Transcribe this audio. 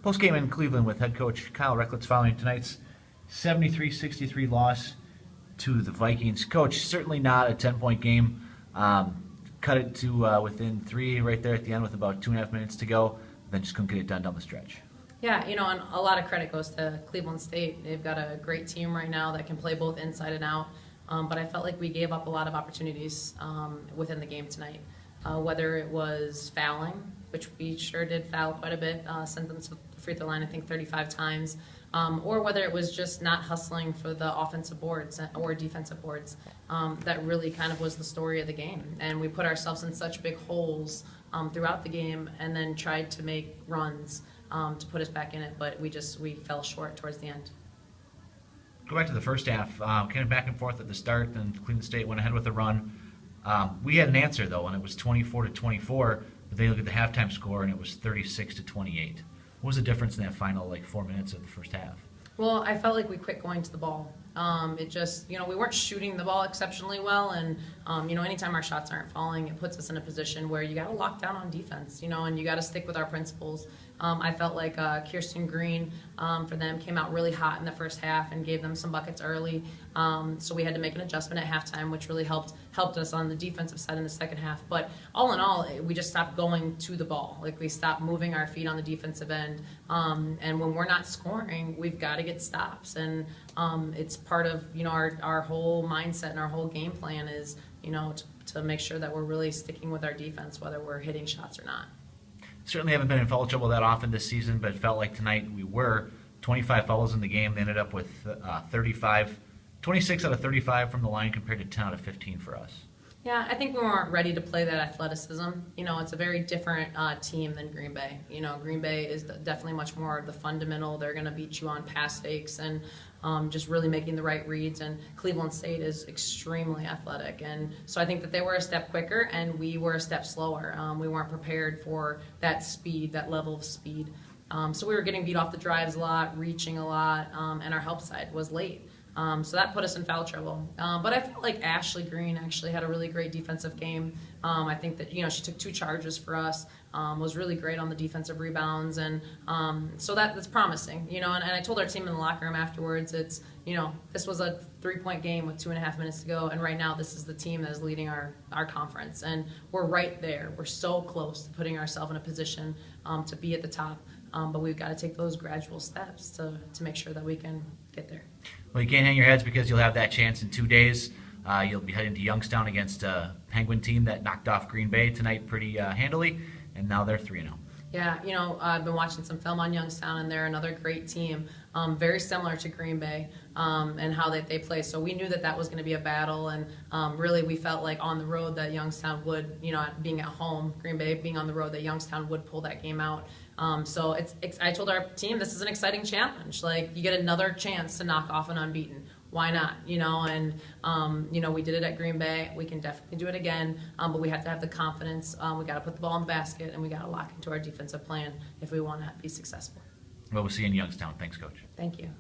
Postgame in Cleveland with head coach Kyle Rechlicz following tonight's 73-63 loss to the Vikings. Coach, certainly not a 10-point game. Cut it to within 3 right there at the end with about 2.5 minutes to go. Then just couldn't get it done down the stretch. Yeah, and a lot of credit goes to Cleveland State. They've got a great team right now that can play both inside and out. But I felt like we gave up a lot of opportunities within the game tonight. Whether it was fouling, which we sure did foul quite a bit, sent them to the free throw line I think 35 times, or whether it was just not hustling for the offensive boards or defensive boards. That really kind of was the story of the game. And we put ourselves in such big holes throughout the game and then tried to make runs to put us back in it, but we fell short towards the end. Go back to the first half. Kind of back and forth at the start, then Cleveland State went ahead with a run. We had an answer though, and it was 24-24. But they look at the halftime score, and it was 36-28. What was the difference in that final 4 minutes of the first half? Well, I felt like we quit going to the ball. It just, we weren't shooting the ball exceptionally well, and anytime our shots aren't falling, it puts us in a position where you got to lock down on defense, and you got to stick with our principles. I felt like Kirsten Green for them came out really hot in the first half and gave them some buckets early. So we had to make an adjustment at halftime, which really helped us on the defensive side in the second half. But all in all, we just stopped going to the ball. We stopped moving our feet on the defensive end. And when we're not scoring, we've got to get stops. And it's part of our whole mindset and our whole game plan is to make sure that we're really sticking with our defense, whether we're hitting shots or not. Certainly haven't been in foul trouble that often this season, but it felt like tonight we were. 25 fouls in the game. They ended up with 26 out of 35 from the line compared to 10 out of 15 for us. Yeah, I think we weren't ready to play that athleticism. It's a very different team than Green Bay. Green Bay is definitely much more of the fundamental. They're going to beat you on pass fakes and just really making the right reads. And Cleveland State is extremely athletic. And so I think that they were a step quicker and we were a step slower. We weren't prepared for that speed, that level of speed. So we were getting beat off the drives a lot, reaching a lot, and our help side was late. So that put us in foul trouble. But I felt like Ashley Green actually had a really great defensive game. I think that, she took 2 charges for us, was really great on the defensive rebounds. And so that's promising, and I told our team in the locker room afterwards, it's, this was a 3-point game with 2.5 minutes to go. And right now this is the team that is leading our conference. And we're right there. We're so close to putting ourselves in a position to be at the top. But we've got to take those gradual steps to make sure that we can get there. Well, you can't hang your heads because you'll have that chance in 2 days. You'll be heading to Youngstown against a Penguin team that knocked off Green Bay tonight pretty handily, and now they're 3-0. Yeah, I've been watching some film on Youngstown, and they're another great team, very similar to Green Bay and how they play. So we knew that was going to be a battle, and really we felt like on the road that Youngstown would, being at home, Green Bay being on the road, that Youngstown would pull that game out. So I told our team this is an exciting challenge. You get another chance to knock off an unbeaten. Why not? And we did it at Green Bay. We can definitely do it again, but we have to have the confidence. We got to put the ball in the basket, and we got to lock into our defensive plan if we want to be successful. Well, we'll see you in Youngstown. Thanks, Coach. Thank you.